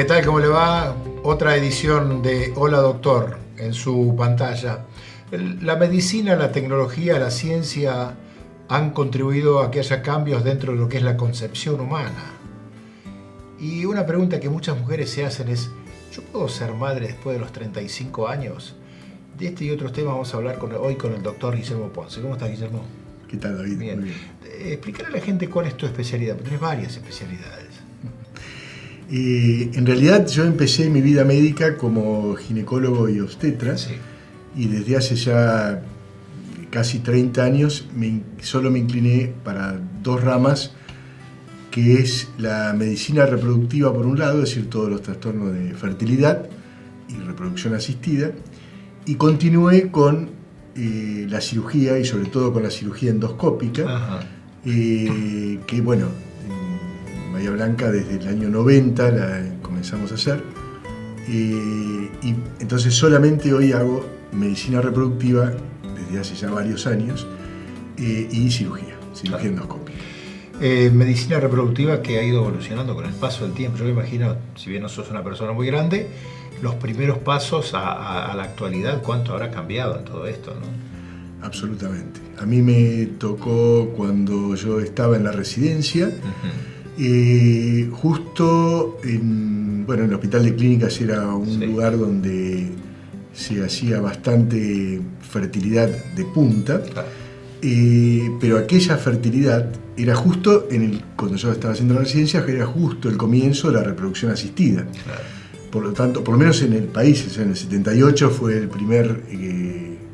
¿Qué tal? ¿Cómo le va? Otra edición de Hola Doctor en su pantalla. La medicina, la tecnología, la ciencia han contribuido a que haya cambios dentro de lo que es la concepción humana. Y una pregunta que muchas mujeres se hacen es: ¿yo puedo ser madre después de los 35 años? De este y otros temas vamos a hablar hoy con el doctor Guillermo Ponce. ¿Cómo estás, Guillermo? ¿Qué tal, David? Bien. Muy bien. Explícale a la gente cuál es tu especialidad, porque tienes varias especialidades. En realidad yo empecé mi vida médica como ginecólogo y obstetra, Sí. y desde hace ya casi 30 años solo me incliné para dos ramas, que es la medicina reproductiva por un lado, es decir, todos los trastornos de fertilidad y reproducción asistida, y continué con la cirugía y sobre todo con la cirugía endoscópica, Ajá. que bueno, en Bahía Blanca desde el año 90 la comenzamos a hacer, y entonces solamente hoy hago medicina reproductiva desde hace ya varios años, y cirugía endoscópica. Medicina reproductiva que ha ido evolucionando con el paso del tiempo. Yo me imagino, si bien no sos una persona muy grande, los primeros pasos a la actualidad, ¿cuánto habrá cambiado en todo esto, no? Absolutamente. A mí me tocó cuando yo estaba en la residencia, justo en el Hospital de Clínicas era un lugar donde se hacía bastante fertilidad de punta. Claro. Pero aquella fertilidad era justo cuando yo estaba haciendo la residencia, era justo el comienzo de la reproducción asistida. Claro. Por lo tanto, por lo menos en el país, o sea, en el 78 fue el primer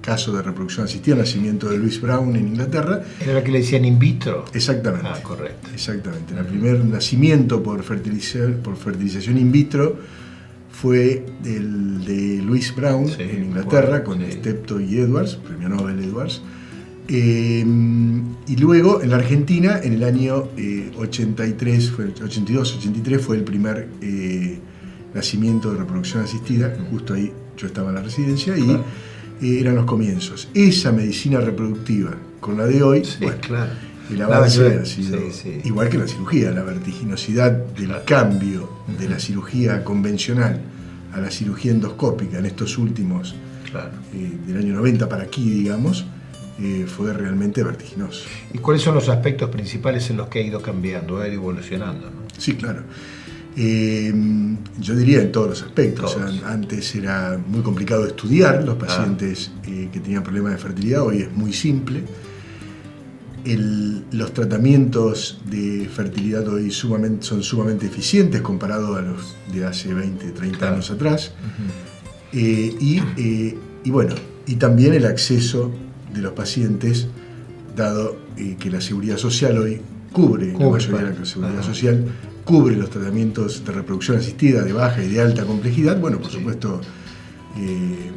caso de reproducción asistida, nacimiento de Louis Brown en Inglaterra. ¿Era la que le decían in vitro? Exactamente. Ah, correcto. Exactamente. El primer nacimiento por fertilización in vitro fue el de Louis Brown en Inglaterra, con Steptoe y Edwards, premio Nobel Edwards. Y luego en la Argentina, en el año 82-83, fue el primer nacimiento de reproducción asistida. Justo ahí yo estaba en la residencia, claro. Y eran los comienzos. Esa medicina reproductiva con la de hoy, claro. El avance ha sido Sí. igual que la cirugía, la vertiginosidad del cambio de la cirugía convencional a la cirugía endoscópica en estos últimos, del año 90 para aquí, digamos, fue realmente vertiginoso. ¿Y cuáles son los aspectos principales en los que ha ido cambiando, ha ido evolucionando, no? Sí, claro. Yo diría en todos los aspectos. Todos. O sea, antes era muy complicado estudiar los pacientes que tenían problemas de fertilidad, hoy es muy simple. Los tratamientos de fertilidad hoy son sumamente eficientes comparado a los de hace 20, 30 años atrás. Y también el acceso de los pacientes, dado que la Seguridad Social hoy cubre la mayoría de la Seguridad Social, cubre los tratamientos de reproducción asistida de baja y de alta complejidad. Bueno, por supuesto,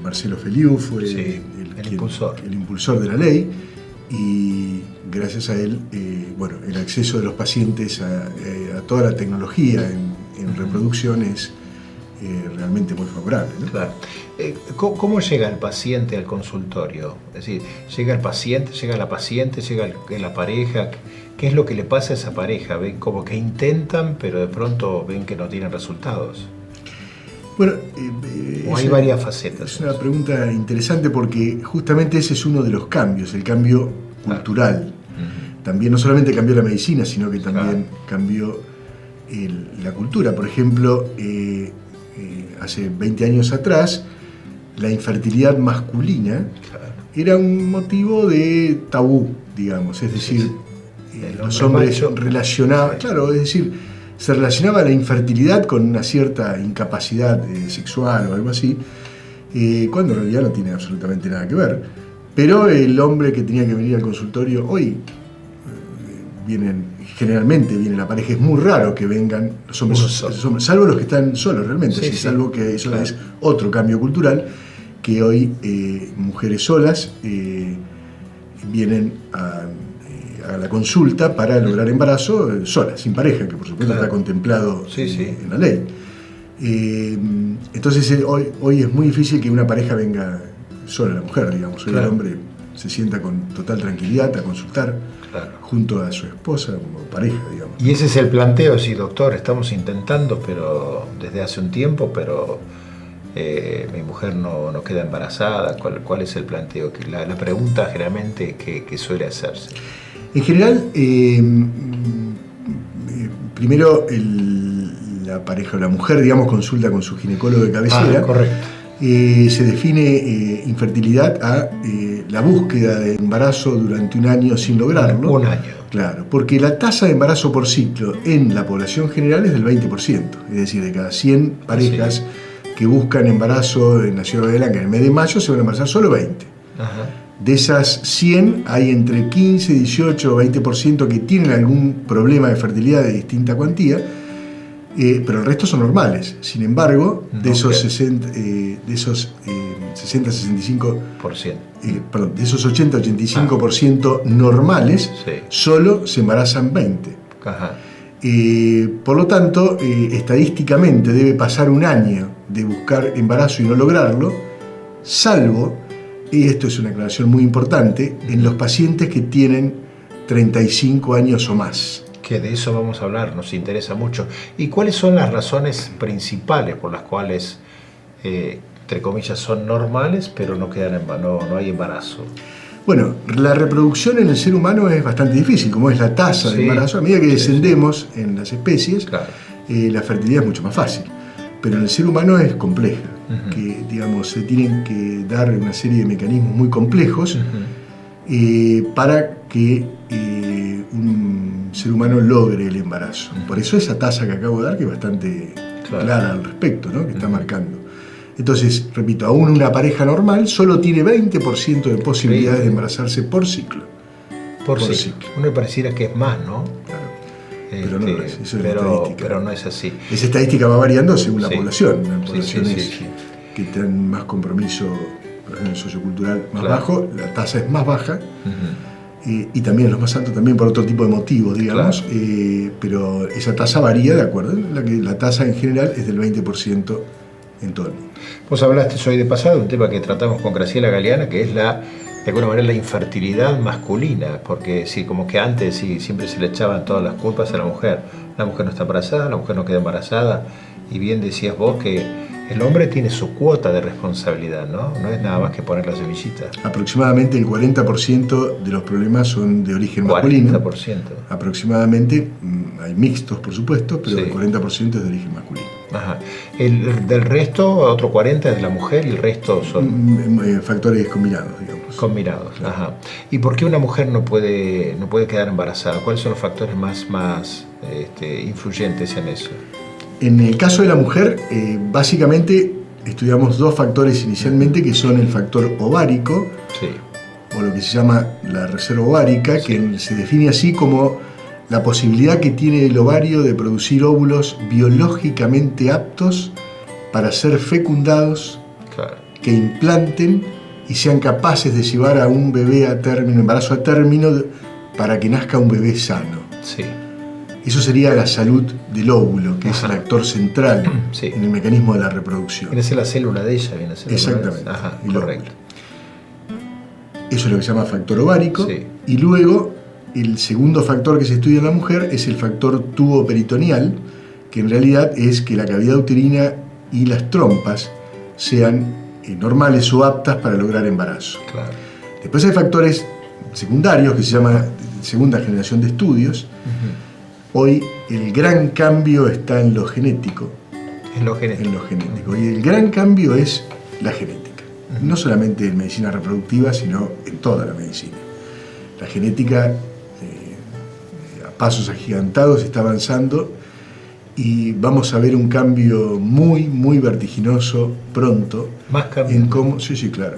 Marcelo Feliu fue el impulsor de la ley, y gracias a él, el acceso de los pacientes a toda la tecnología en reproducción es realmente muy favorable, ¿no? Claro. ¿Cómo llega el paciente al consultorio? Es decir, llega el paciente, llega la paciente, llega la pareja. ¿Qué es lo que le pasa a esa pareja? ¿Ven como que intentan, pero de pronto ven que no tienen resultados? Bueno, ¿O hay varias facetas? Es una pregunta interesante, porque justamente ese es uno de los cambios, el cambio cultural. También no solamente cambió la medicina, sino que también cambió la cultura. Por ejemplo, hace 20 años atrás, la infertilidad masculina era un motivo de tabú, digamos, es decir, los hombres relacionaban, se relacionaba la infertilidad con una cierta incapacidad sexual o algo así, cuando en realidad no tiene absolutamente nada que ver. Pero el hombre que tenía que venir al consultorio, hoy generalmente viene la pareja, es muy raro que vengan los hombres, salvo los que están solos realmente, salvo que eso es otro cambio cultural, que hoy mujeres solas vienen a la consulta para lograr embarazo solas, sin pareja, que por supuesto está contemplado en la ley. Entonces hoy es muy difícil que una pareja venga sola, la mujer, digamos. Hoy el hombre se sienta con total tranquilidad a consultar. Claro. junto a su esposa como pareja, digamos. Y ese es el planteo, sí, doctor, estamos intentando, pero desde hace un tiempo, pero mi mujer no queda embarazada. ¿Cuál es el planteo? La pregunta generalmente que suele hacerse. En general, primero la pareja o la mujer, digamos, consulta con su ginecólogo de cabecera. Correcto. Se define infertilidad a la búsqueda de embarazo durante un año sin lograrlo. Un año. Claro, porque la tasa de embarazo por ciclo en la población general es del 20%. Es decir, de cada 100 parejas que buscan embarazo en la ciudad de Blanca en el mes de mayo, se van a embarazar solo 20. Ajá. De esas 100, hay entre 15, 18 o 20% que tienen algún problema de fertilidad de distinta cuantía, pero el resto son normales. Sin embargo, de esos 80-85% normales, solo se embarazan 20. Ajá. Por lo tanto, estadísticamente debe pasar un año de buscar embarazo y no lograrlo, salvo, y esto es una aclaración muy importante, en los pacientes que tienen 35 años o más. Que de eso vamos a hablar, nos interesa mucho. ¿Y cuáles son las razones principales por las cuales, entre comillas, son normales, pero no hay embarazo? Bueno, la reproducción en el ser humano es bastante difícil, como es la tasa de embarazo. A medida que descendemos en las especies, la fertilidad es mucho más fácil. Pero en el ser humano es compleja, que digamos, se tienen que dar una serie de mecanismos muy complejos para que un ser humano logre el embarazo. Por eso esa tasa que acabo de dar, que es bastante clara al respecto, ¿no? Que está marcando. Entonces, repito, aún una pareja normal solo tiene 20% de posibilidades de embarazarse por ciclo. Por ciclo. Uno pareciera que es más, ¿no? Claro. Pero no lo es, eso es la estadística. Pero no es así. Esa estadística va variando según la población. Las poblaciones que tienen más compromiso, por ejemplo, sociocultural más bajo, la tasa es más baja. Y también los más altos también por otro tipo de motivos, digamos. Pero esa tasa varía de acuerdo. La tasa en general es del 20% en todo el mundo. Vos hablaste hoy de pasado, un tema que tratamos con Graciela Galeana, que es de alguna manera la infertilidad masculina, porque sí, como que antes siempre se le echaban todas las culpas a la mujer no está embarazada, la mujer no queda embarazada, y bien decías vos que el hombre tiene su cuota de responsabilidad, ¿no? No es nada más que poner la semillita. Aproximadamente el 40% de los problemas son de origen masculino. 40%. Aproximadamente, hay mixtos por supuesto, pero el 40% es de origen masculino. Ajá. Del resto, otro 40% es de la mujer y el resto son... factores combinados, digamos. Combinados, ajá. ¿Y por qué una mujer no puede quedar embarazada? ¿Cuáles son los factores más influyentes en eso? En el caso de la mujer, básicamente estudiamos dos factores inicialmente, que son el factor ovárico, o lo que se llama la reserva ovárica, que se define así como la posibilidad que tiene el ovario de producir óvulos biológicamente aptos para ser fecundados, que implanten y sean capaces de llevar a un bebé a término, embarazo a término, para que nazca un bebé sano. Eso sería la salud del óvulo, que es el actor central en el mecanismo de la reproducción. Viene a ser la célula de ella, viene a ser. Exactamente. Ajá, correcto. Eso es lo que se llama factor ovárico. Y luego, el segundo factor que se estudia en la mujer es el factor tubo peritoneal, que en realidad es que la cavidad uterina y las trompas sean normales o aptas para lograr embarazo. Después hay factores secundarios que se llama segunda generación de estudios. Hoy el gran cambio está en lo genético. En lo genético. Y el gran cambio es la genética. No solamente en medicina reproductiva, sino en toda la medicina. La genética a pasos agigantados está avanzando y vamos a ver un cambio muy, muy vertiginoso pronto. Más cambio. En cómo, sí, claro.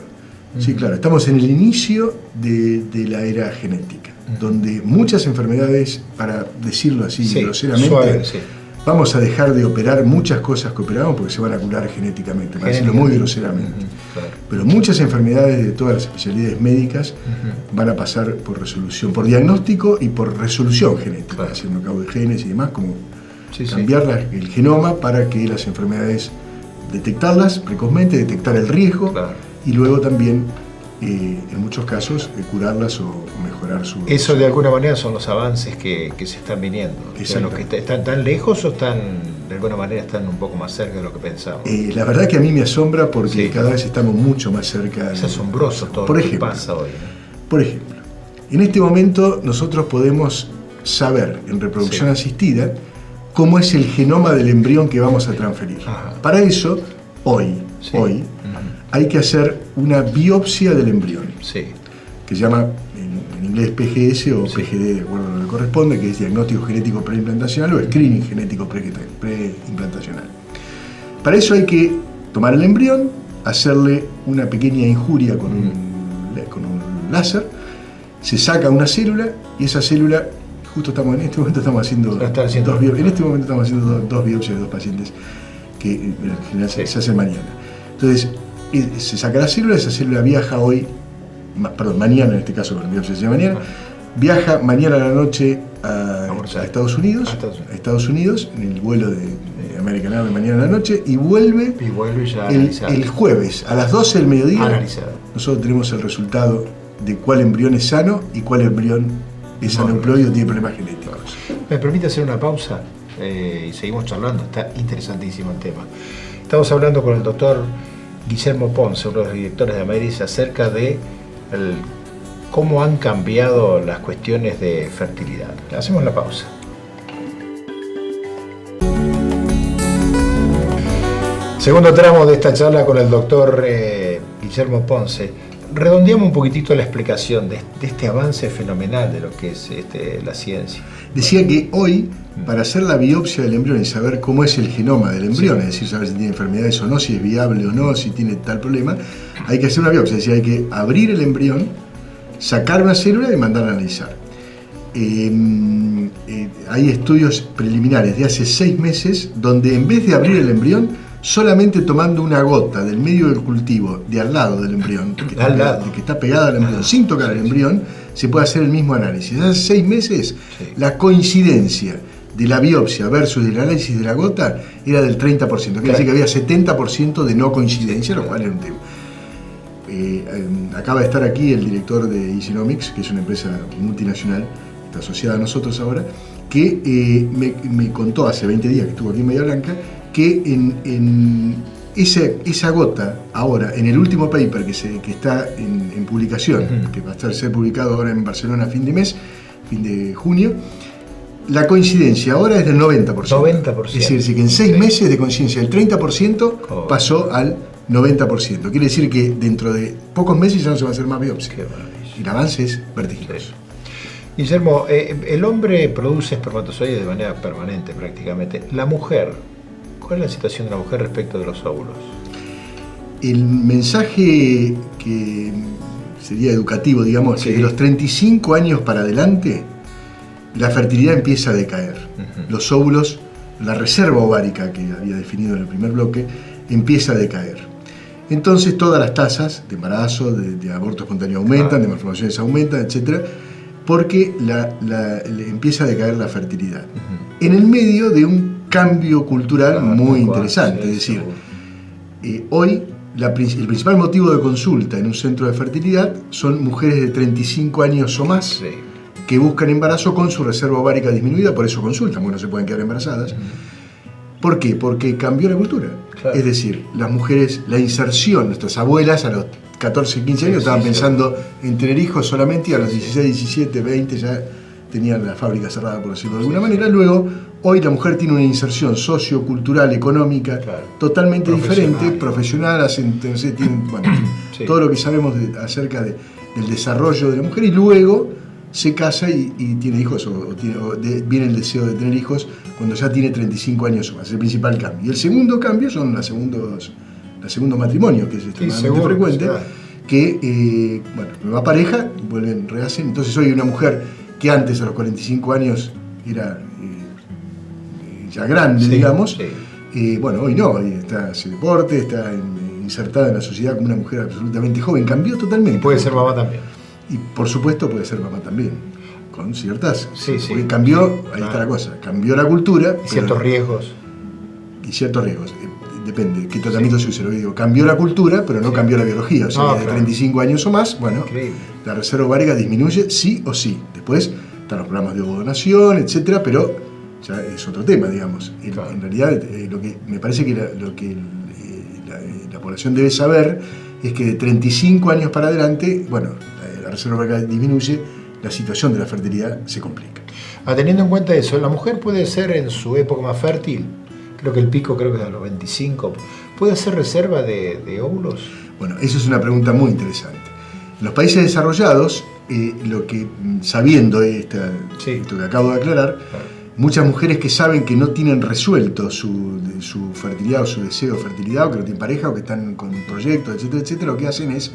Sí, claro. Estamos en el inicio de la era genética, donde muchas enfermedades, para decirlo así groseramente, vamos a dejar de operar muchas cosas que operamos porque se van a curar genéticamente, para decirlo muy groseramente. Pero muchas enfermedades de todas las especialidades médicas van a pasar por resolución, por diagnóstico y por resolución genética, haciendo cabo de genes y demás, como cambiar el genoma para que las enfermedades, detectarlas precozmente, detectar el riesgo y luego también en muchos casos, curarlas o mejorar su... Eso de alguna manera son los avances que se están viniendo. O sea, los que están tan lejos o están, de alguna manera, están un poco más cerca de lo que pensábamos. La verdad que a mí me asombra porque cada vez estamos mucho más cerca. Es asombroso todo lo que pasa hoy, ¿no? Por ejemplo, en este momento nosotros podemos saber en reproducción asistida cómo es el genoma del embrión que vamos a transferir. Ajá. Para eso, hoy, hay que hacer una biopsia del embrión, que se llama en inglés PGS o PGD, de acuerdo a lo que corresponde, que es diagnóstico genético preimplantacional o screening genético preimplantacional. Para eso hay que tomar el embrión, hacerle una pequeña injuria con un láser, se saca una célula y esa célula, en este momento estamos haciendo dos biopsias de dos pacientes que en general se hacen mañana. Entonces, se saca la célula, esa célula viaja mañana en este caso, con la biopsia se llama mañana, viaja mañana a la noche a Estados Unidos, en el vuelo de American Airlines mañana a la noche, y vuelve ya el jueves a las 12 del mediodía. Nosotros tenemos el resultado de cuál embrión es sano y cuál embrión es aneuploide o tiene problemas genéticos. ¿Me permite hacer una pausa? Y seguimos charlando, está interesantísimo el tema. Estamos hablando con el doctor Guillermo Ponce, uno de los directores de Ameris, acerca de cómo han cambiado las cuestiones de fertilidad. Hacemos la pausa. Segundo tramo de esta charla con el doctor Guillermo Ponce. Redondeamos un poquitito la explicación de este avance fenomenal de lo que es la ciencia. Decía que hoy, para hacer la biopsia del embrión y saber cómo es el genoma del embrión, es decir, saber si tiene enfermedades o no, si es viable o no, si tiene tal problema, hay que hacer una biopsia, es decir, hay que abrir el embrión, sacar una célula y mandarla a analizar. Hay estudios preliminares de hace 6 meses donde en vez de abrir el embrión, solamente tomando una gota del medio del cultivo de al lado del embrión, que está pegada al embrión, sin tocar el embrión, se puede hacer el mismo análisis. Hace 6 meses, la coincidencia de la biopsia versus el análisis de la gota era del 30%. Quiere decir que había 70% de no coincidencia, lo cual era un tema. Acaba de estar aquí el director de Easynomics, que es una empresa multinacional, está asociada a nosotros ahora, que me contó hace 20 días que estuvo aquí en Bahía Blanca, que en esa gota, ahora, en el último paper que está en publicación, que va a ser publicado ahora en Barcelona a fin de junio, la coincidencia ahora es del 90%. 90%. Es decir, que en 6 meses de coincidencia el 30% pasó al 90%. Quiere decir que dentro de pocos meses ya no se va a hacer más biopsia. El avance es vertiginoso. Guillermo, el hombre produce espermatozoides de manera permanente prácticamente. La mujer, ¿cuál es la situación de la mujer respecto de los óvulos? El mensaje que sería educativo, digamos, que de los 35 años para adelante, la fertilidad empieza a decaer. Los óvulos, la reserva ovárica que había definido en el primer bloque, empieza a decaer. Entonces todas las tasas de embarazo, de aborto espontáneo aumentan, de malformaciones aumentan, etc., porque empieza a decaer la fertilidad. En el medio de un cambio cultural muy interesante, es decir, hoy el principal motivo de consulta en un centro de fertilidad son mujeres de 35 años o más que buscan embarazo con su reserva ovárica disminuida, por eso consultan, porque no se pueden quedar embarazadas. ¿Por qué? Porque cambió la cultura. Es decir, las mujeres, la inserción, nuestras abuelas a los 14, 15 años estaban pensando en tener hijos solamente, y a los 16, 17, 20 ya tenían la fábrica cerrada, por decirlo de alguna manera. Luego, hoy la mujer tiene una inserción sociocultural, económica, totalmente diferente, profesional, todo lo que sabemos acerca del desarrollo de la mujer, y luego se casa y tiene hijos, viene el deseo de tener hijos cuando ya tiene 35 años o más, es el principal cambio. Y el segundo cambio son el segundo matrimonio, que es extremadamente frecuente, que nueva pareja, vuelven, rehacen. Entonces hoy una mujer que antes a los 45 años era ya grande, digamos, hoy no, hoy hace deporte, está insertada en la sociedad como una mujer absolutamente joven, cambió totalmente. Y puede ser mamá también. Y por supuesto puede ser mamá también, con ciertas. Porque cambió, ahí está la cosa, cambió la cultura. Y ciertos riesgos. Y ciertos riesgos. depende qué tratamiento se use. Lo que digo, cambió la cultura, pero no cambió la biología. O sea, de 35 años o más, bueno, increíble, la reserva ovárica disminuye sí o sí. Después están los programas de ovodonación, etcétera, pero ya es otro tema, digamos. En realidad, lo que me parece que la población debe saber es que de 35 años para adelante, bueno, la reserva ovárica disminuye, la situación de la fertilidad se complica. Teniendo en cuenta eso, la mujer puede ser en su época más fértil, creo que el pico creo que es a los 25, ¿puede hacer reserva de óvulos? Bueno, eso es una pregunta muy interesante. En los países desarrollados, sabiendo esto que acabo de aclarar, muchas mujeres que saben que no tienen resuelto su fertilidad o su deseo de fertilidad, o que no tienen pareja, o que están con proyectos, etcétera, etcétera, lo que hacen es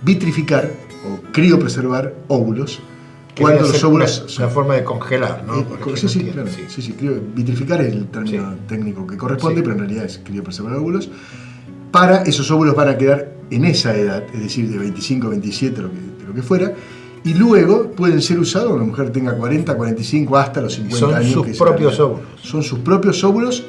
vitrificar o criopreservar óvulos. Cuando los óvulos una forma de congelar, ¿no? Sí, claro. Vitrificar es el término técnico que corresponde, pero en realidad es criopreservar óvulos. Para esos óvulos van a quedar en esa edad, es decir, de 25, 27, lo que fuera, y luego pueden ser usados cuando una mujer tenga 40, 45, hasta los 50 años. Son sus propios óvulos. Son sus propios óvulos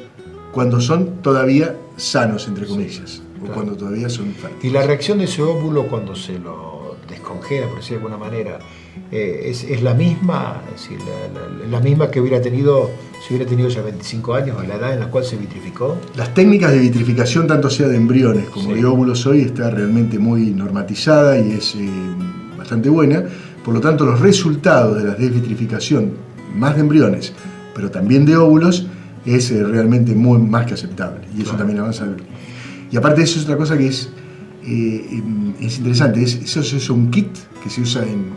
cuando son todavía sanos, entre comillas, o cuando todavía son fértiles. Y la reacción de ese óvulo cuando se lo descongela, por decirlo de alguna manera, es la misma, es decir, la misma que hubiera tenido si hubiera tenido ya 25 años, a la edad en la cual se vitrificó. Las técnicas de vitrificación, tanto sea de embriones como de óvulos hoy, está realmente muy normatizada y es bastante buena. Por lo tanto, los resultados de la desvitrificación, más de embriones, pero también de óvulos, es realmente más que aceptable. Y eso también avanza. Y aparte de eso, es otra cosa que es interesante. Eso es un kit que se usa en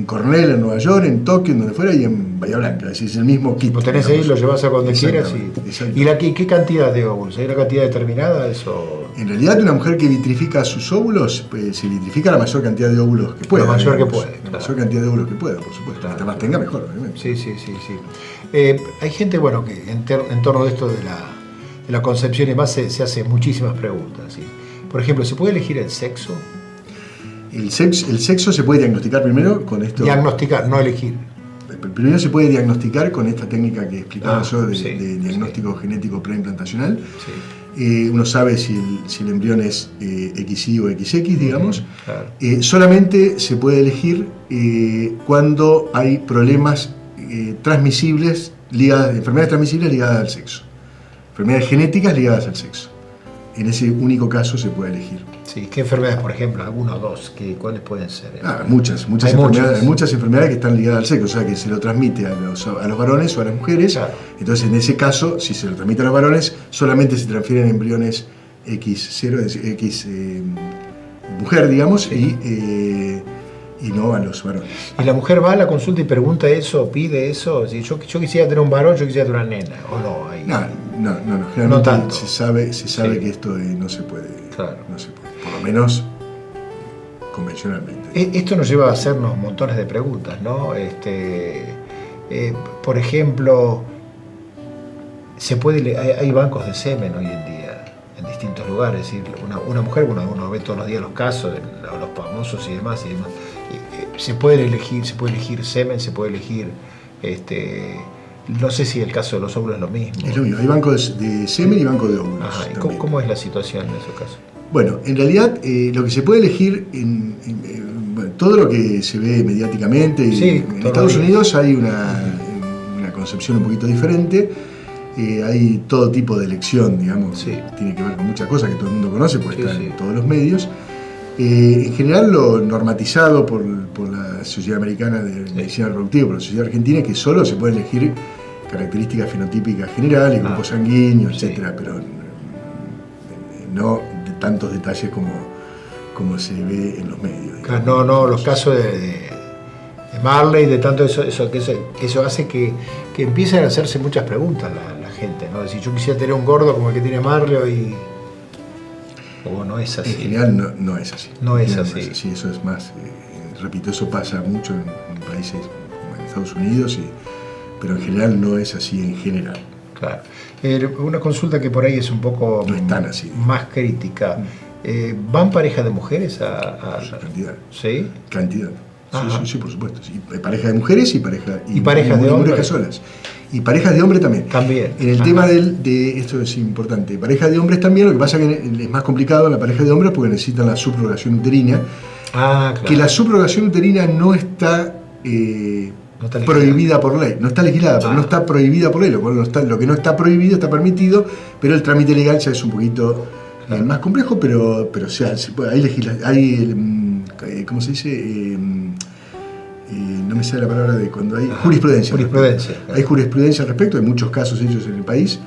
Cornell, en Nueva York, en Tokio, en donde fuera, y en Bahía Blanca. Es decir, es el mismo kit. Lo tenés ahí, lo llevas a donde quieras. ¿Y qué cantidad de óvulos? ¿Hay una cantidad determinada? En realidad, una mujer que vitrifica sus óvulos, se vitrifica la mayor cantidad de óvulos que pueda. La mayor que puede. La mayor cantidad de óvulos que pueda, por supuesto. Claro. Hasta más tenga, mejor, obviamente. Sí. Hay gente, bueno, que en torno de esto de la concepción y más se hace muchísimas preguntas. ¿Sí? Por ejemplo, ¿se puede elegir el sexo? El sexo se puede diagnosticar primero con esto. Diagnosticar, no elegir. Primero se puede diagnosticar con esta técnica que explicaba yo de diagnóstico genético preimplantacional. Uno sabe si el embrión es XY o XX, digamos. Claro. Solamente se puede elegir cuando hay problemas transmisibles, enfermedades transmisibles ligadas al sexo. Enfermedades genéticas ligadas al sexo. En ese único caso se puede elegir. Sí, ¿qué enfermedades, por ejemplo? ¿Alguna o dos? ¿Cuáles pueden ser? Muchas enfermedades. Hay muchas enfermedades que están ligadas al sexo, o sea que se lo transmite a los varones o a las mujeres. Claro. Entonces, en ese caso, si se lo transmite a los varones, solamente se transfieren embriones X0, es decir, X mujer, digamos, y no a los varones. ¿Y la mujer va a la consulta y pregunta eso, pide eso? Si yo quisiera tener un varón, yo quisiera tener una nena, ¿o no? No, generalmente no tanto. se sabe que esto no se puede. Claro. No se puede, por lo menos convencionalmente. Esto nos lleva a hacernos montones de preguntas, ¿no? Por ejemplo, hay bancos de semen hoy en día en distintos lugares. Es decir, una mujer, uno ve todos los días los casos de los famosos y demás. Se puede elegir semen, se puede elegir no sé si el caso de los óvulos es lo mismo. Es lo mismo, hay bancos de semen y bancos de óvulos. Ajá, ¿cómo es la situación en esos casos? Bueno, en realidad lo que se puede elegir todo lo que se ve mediáticamente, en Estados Unidos hay una concepción un poquito diferente. Hay todo tipo de elección, digamos, tiene que ver con muchas cosas que todo el mundo conoce, porque está en todos los medios. En general, lo normatizado por la Sociedad Americana de Medicina Reproductiva, por la Sociedad Argentina, es que solo se puede elegir características fenotípicas generales, grupo sanguíneo, etcétera, pero no de tantos detalles como se ve en los medios. Claro, no, los casos de Marley, de tanto eso hace que empiecen a hacerse muchas preguntas la gente, ¿no? Es decir, yo quisiera tener un gordo como el que tiene Marley o no es así. En general no es así. No es así. Sí, eso es más, repito, eso pasa mucho en países como en Estados Unidos, pero en general no es así en general. Claro. Una consulta que por ahí es un poco no es tan así, más crítica. ¿Van parejas de mujeres a cantidad? ¿Sí? Cantidad. Sí, por supuesto. Sí. Pareja de mujeres y pareja de hombres parejas solas. Y parejas de hombres también. También. En el tema de esto es importante, parejas de hombres también, lo que pasa es que es más complicado en la pareja de hombres porque necesitan la subrogación uterina. Claro. Que la subrogación uterina no está, prohibida por ley. No está legislada, pero no está prohibida por ley. Lo que no está prohibido está permitido, pero el trámite legal ya es un poquito más complejo, pero o sea, se puede, ¿cómo se dice? No me sale la palabra de cuando hay jurisprudencia. Hay jurisprudencia al respecto, hay muchos casos hechos en el país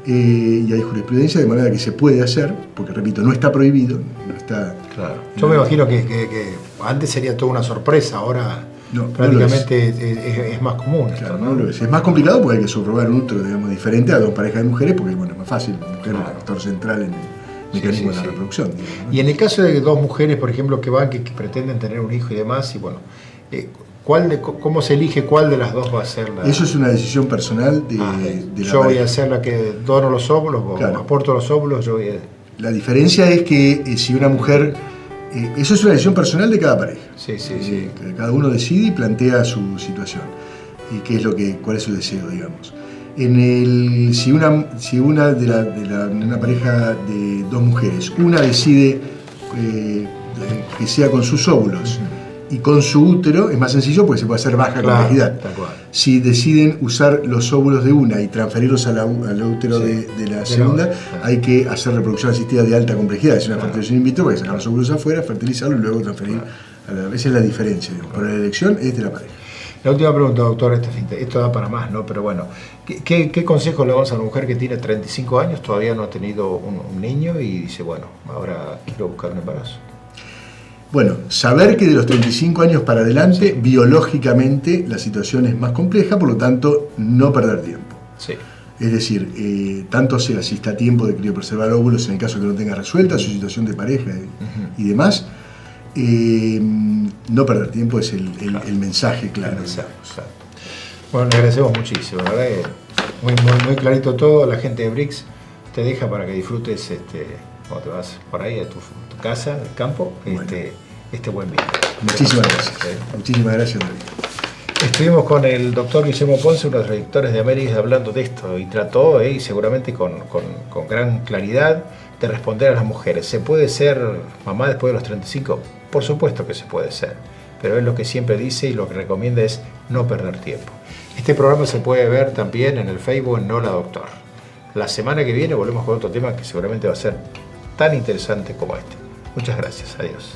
y hay jurisprudencia de manera que se puede hacer, porque repito, no está prohibido, no está. Claro. Yo me imagino que antes sería toda una sorpresa, ahora prácticamente es más común. Claro, esto, ¿no? no lo es. Es más complicado porque hay que subrogar un útero, digamos, diferente a dos parejas de mujeres, porque bueno, es más fácil, la mujer es el factor central en el mecanismo de la reproducción. Digamos, ¿no? Y en el caso de dos mujeres, por ejemplo, que pretenden tener un hijo y demás, y bueno, ¿cómo se elige cuál de las dos va a ser la...? Eso es una decisión personal de la yo voy a ser la que dono los óvulos, o aporto los óvulos, yo voy a... La diferencia es que si una mujer... eso es una decisión personal de cada pareja. Sí. Que cada uno decide y plantea su situación. Y cuál es su deseo, digamos. Si una pareja de dos mujeres, una decide que sea con sus óvulos y con su útero, es más sencillo porque se puede hacer baja complejidad. Si deciden usar los óvulos de una y transferirlos al útero de la segunda, hay que hacer reproducción asistida de alta complejidad, es una fertilización in vitro, hay que sacar los óvulos afuera, fertilizarlos y luego transferir. Esa es la diferencia, digamos. Pero la elección es de la pareja. La última pregunta, doctor, esto da para más, ¿no? Pero bueno, ¿qué consejo le damos a una mujer que tiene 35 años, todavía no ha tenido un niño y dice, bueno, ahora quiero buscar un embarazo? Bueno, saber que de los 35 años para adelante, biológicamente la situación es más compleja, por lo tanto, no perder tiempo. Sí. Es decir, tanto sea si está a tiempo de criopreservar óvulos en el caso que no tenga resuelta su situación de pareja y demás, no perder tiempo es el mensaje claro. Exacto. Bueno, le agradecemos muchísimo, la verdad que muy clarito todo. La gente de Brix te deja para que disfrutes cuando te vas por ahí a tu casa, al campo, este buen video. Muchísimas gracias. Muchísimas gracias, David. Estuvimos con el doctor Guillermo Ponce, uno de los redactores de Américas, hablando de esto y trató, y seguramente con gran claridad, de responder a las mujeres. ¿Se puede ser mamá después de los 35? Por supuesto que se puede ser, pero él lo que siempre dice y lo que recomienda es no perder tiempo. Este programa se puede ver también en el Facebook en Hola Doctor. La semana que viene volvemos con otro tema que seguramente va a ser tan interesante como este. Muchas gracias. Adiós.